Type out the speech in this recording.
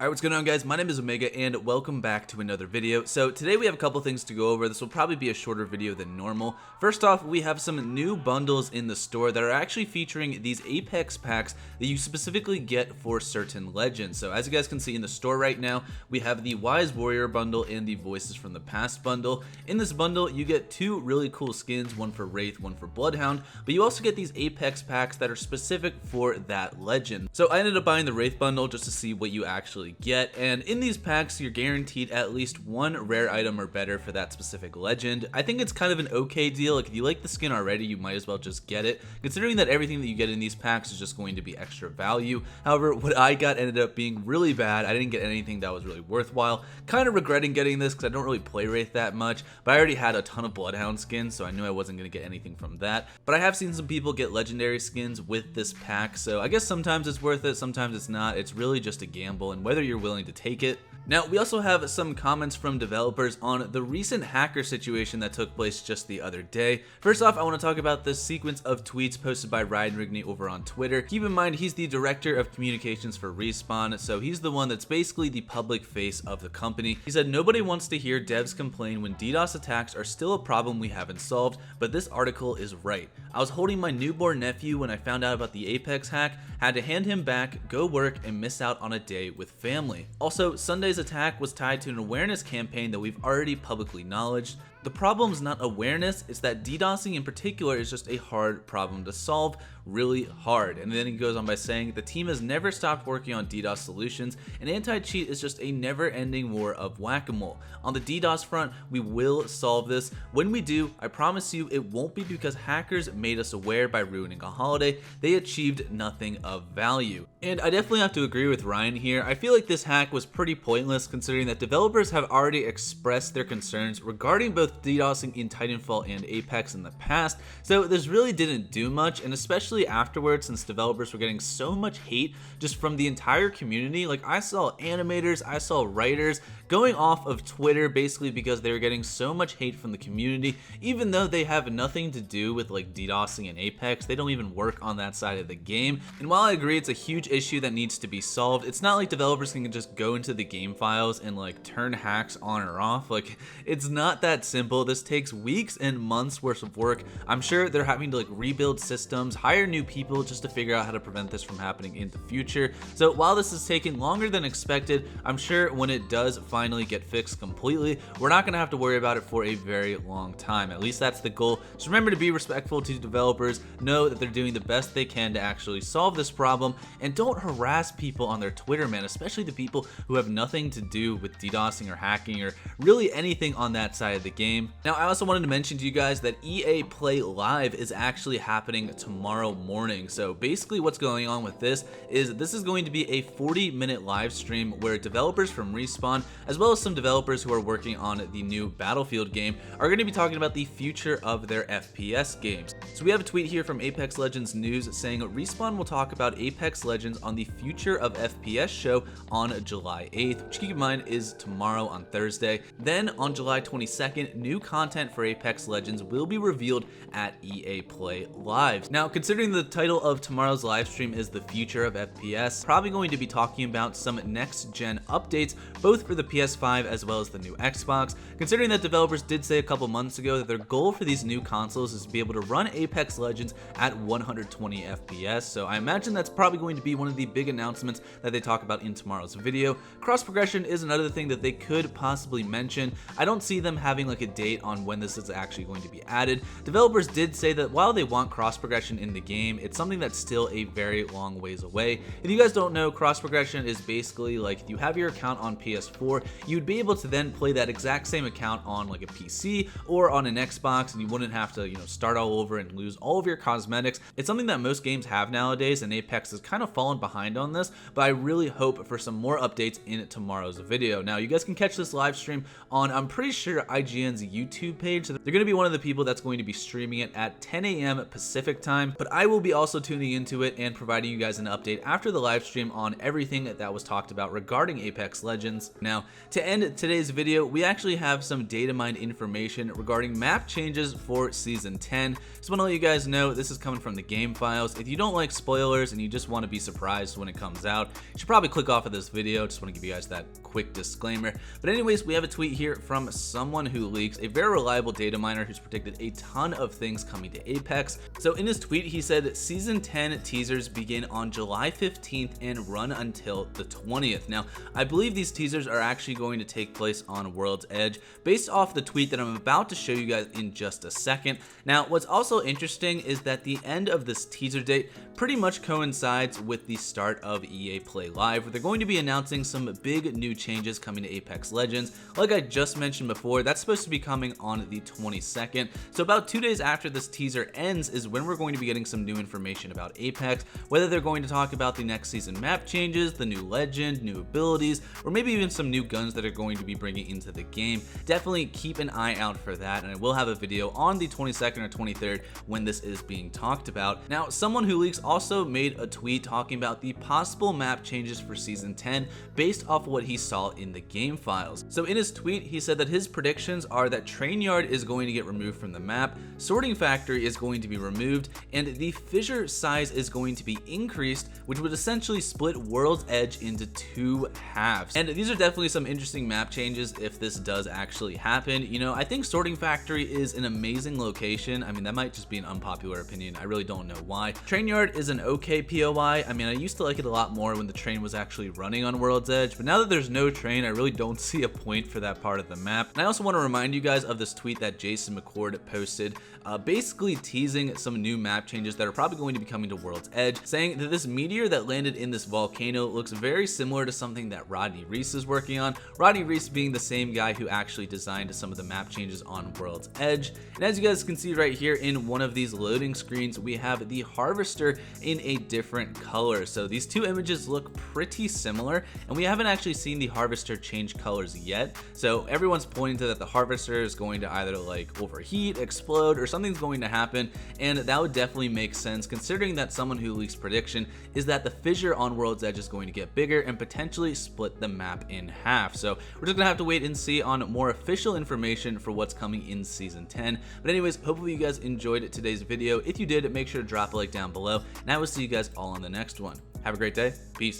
Alright, what's going on, guys? My name is Omega and welcome back to another video. So today we have a couple things to go over. This will probably be a shorter video than normal. First off, we have some new bundles in the store that are actually featuring these Apex packs that you specifically get for certain legends. So as you guys can see in the store right now, we have the Wise Warrior bundle and the Voices from the Past bundle. In this bundle, you get two really cool skins, one for Wraith, one for Bloodhound, but you also get these Apex packs that are specific for that legend. So I ended up buying the Wraith bundle just to see what you actually get, and in these packs you're guaranteed at least one rare item or better for that specific legend. I think it's kind of an okay deal. Like, if you like the skin already, you might as well just get it, considering that everything that you get in these packs is just going to be extra value. However, what I got ended up being really bad. I didn't get anything that was really worthwhile. Kind of regretting getting this because I don't really play Wraith that much, but I already had a ton of Bloodhound skins, so I knew I wasn't going to get anything from that. But I have seen some people get legendary skins with this pack, so I guess sometimes it's worth it, sometimes it's not. It's really just a gamble, and whether you're willing to take it. Now, we also have some comments from developers on the recent hacker situation that took place just the other day. First off, I want to talk about this sequence of tweets posted by Ryan Rigney over on Twitter. Keep in mind, he's the director of communications for Respawn, so he's the one that's basically the public face of the company. He said, "Nobody wants to hear devs complain when DDoS attacks are still a problem we haven't solved, but this article is right. I was holding my newborn nephew when I found out about the Apex hack, had to hand him back, go work, and miss out on a day with family." Also, Sunday's attack was tied to an awareness campaign that we've already publicly acknowledged. The problem's not awareness, it's that DDoSing in particular is just a hard problem to solve, really hard. And then he goes on by saying, "The team has never stopped working on DDoS solutions, and anti-cheat is just a never-ending war of whack-a-mole. On the DDoS front, we will solve this. When we do, I promise you it won't be because hackers made us aware by ruining a holiday. They achieved nothing of value." And I definitely have to agree with Ryan here. I feel like this hack was pretty pointless considering that developers have already expressed their concerns regarding both DDoSing in Titanfall and Apex in the past, so this really didn't do much, and especially afterwards, since developers were getting so much hate just from the entire community. Like, I saw animators, I saw writers going off of Twitter basically because they were getting so much hate from the community, even though they have nothing to do with like DDoSing and Apex. They don't even work on that side of the game. And while I agree it's a huge issue that needs to be solved, it's not like developers can just go into the game files and like turn hacks on or off. Like, it's not that simple. This takes weeks and months worth of work. I'm sure they're having to like rebuild systems, hire new people just to figure out how to prevent this from happening in the future. So while this is taking longer than expected, I'm sure when it does finally get fixed completely, we're not going to have to worry about it for a very long time. At least that's the goal. So remember to be respectful to developers, know that they're doing the best they can to actually solve this problem, and don't harass people on their Twitter, man, especially the people who have nothing to do with DDoSing or hacking or really anything on that side of the game. Now, I also wanted to mention to you guys that EA Play Live is actually happening tomorrow morning. So basically what's going on with this is going to be a 40-minute live stream where developers from Respawn, as well as some developers who are working on the new Battlefield game, are going to be talking about the future of their FPS games. So we have a tweet here from Apex Legends News saying, "Respawn will talk about Apex Legends on the Future of FPS show on July 8th, which, keep in mind, is tomorrow on Thursday. Then on July 22nd, new content for Apex Legends will be revealed at EA Play Live." Now, considering the title of tomorrow's live stream is the Future of FPS, probably going to be talking about some next-gen updates, both for the PS5 as well as the new Xbox, considering that developers did say a couple months ago that their goal for these new consoles is to be able to run Apex Legends at 120 FPS, so I imagine that's probably going to be one of the big announcements that they talk about in tomorrow's video. Cross progression is another thing that they could possibly mention. I don't see them having like a date on when this is actually going to be added. Developers did say that while they want cross progression in the game, it's something that's still a very long ways away. If you guys don't know, cross progression is basically like if you have your account on PS4, you'd be able to then play that exact same account on like a PC or on an Xbox, and you wouldn't have to, start all over and lose all of your cosmetics. It's something that most games have nowadays, and Apex has kind of fallen behind on this, but I really hope for some more updates in tomorrow's video. Now, you guys can catch this live stream on, I'm pretty sure, IGN's YouTube page. So they're going to be one of the people that's going to be streaming it at 10 a.m. Pacific time, but I will be also tuning into it and providing you guys an update after the live stream on everything that was talked about regarding Apex Legends. Now, to end today's video, we actually have some data mined information regarding map changes for Season 10. Just want to let you guys know this is coming from the game files. If you don't like spoilers and you just want to be surprised when it comes out, you should probably click off of this video. Just want to give you guys that quick disclaimer. But anyways, we have a tweet here from someone who leaks, a very reliable data miner who's predicted a ton of things coming to Apex. So in his tweet, he said Season 10 teasers begin on July 15th and run until the 20th. Now, I believe these teasers are actually going to take place on World's Edge based off the tweet that I'm about to show you guys in just a second. Now, what's also interesting is that the end of this teaser date pretty much coincides with the start of EA Play Live, where they're going to be announcing some big new changes coming to Apex Legends. Like I just mentioned before, that's supposed to be coming on the 22nd. So about 2 days after this teaser ends is when we're going to be getting some new information about Apex, whether they're going to talk about the next season map changes, the new legend, new abilities, or maybe even some new guns that are going to be bringing into the game. Definitely keep an eye out for that, and I will have a video on the 22nd or 23rd when this is being talked about. Now, someone who leaks also made a tweet talking about the possible map changes for Season 10 based off what he saw in the game files. So in his tweet, he said that his predictions are that Train Yard is going to get removed from the map, Sorting Factory is going to be removed, and the fissure size is going to be increased, which would essentially split World's Edge into 2 halves. And these are definitely some interesting map changes if this does actually happen. You know, I think Sorting Factory is an amazing location. I mean, that might just be an unpopular opinion. I really don't know why. Train Yard is an okay POI. I mean, I used to like it a lot more when the train was actually running on World's Edge, but now that there's no train, I really don't see a point for that part of the map. And I also want to remind you guys of this tweet that Jason McCord posted, basically teasing some new map changes that are probably going to be coming to World's Edge, saying that this meteor that landed in this volcano looks very similar to something that Rodney Reese is working on. Rodney Reese being the same guy who actually designed some of the map changes on World's Edge. And as you guys can see right here in one of these loading screens, we have the Harvester in a different color. So these two images look pretty similar, and we haven't actually seen the Harvester change colors yet. So everyone's pointing to that the Harvester is going to either like overheat, explode, or something's going to happen, and that would definitely make sense considering that someone who leaks prediction is that the fissure on World's Edge is going to get bigger and potentially split the map in half. So we're just gonna have to wait and see on more official information for what's coming in Season 10. But anyways, hopefully you guys enjoyed today's video. If you did, make sure to drop a like down below, and I will see you guys all on the next one. Have a great day. Peace.